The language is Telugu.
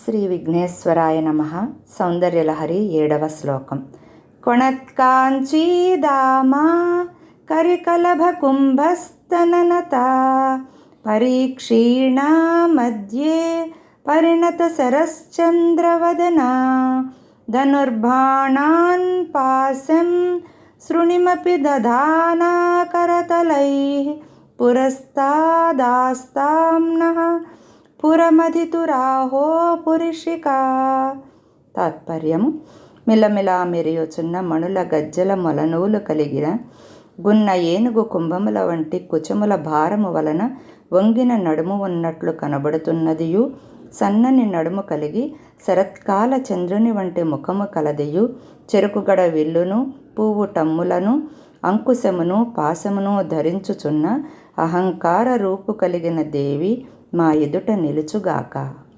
శ్రీ విఘ్నేశ్వరాయ నమః. సౌందర్యలహరి 7వ శ్లోకం. కొణత్కాంచీదామా కరికలభకుంభస్తననతా పరీక్షీణా మధ్యే పరిణత సరశ్చంద్రవదనా ధనుర్బాణాన్ పాశం శృణిమపి దధానా కరతలైః పురస్తాదాస్తాంనః పురమధితురాహో పురిషికా. తాత్పర్యము: మిలమిలా మెరియుచున్న మణుల గజ్జల మొలనూలు కలిగిన గున్న ఏనుగు కుంభముల వంటి కుచముల భారము వలన వంగిన నడుము ఉన్నట్లు కనబడుతున్నదియు, సన్నని నడుము కలిగి శరత్కాల చంద్రుని వంటి ముఖము కలదియు, చెరుకుగడ విల్లును పువ్వు టమ్ములను అంకుశమును పాశమును ధరించుచున్న అహంకార రూపు కలిగిన దేవి మా ఎదుట నిలుచుగాక.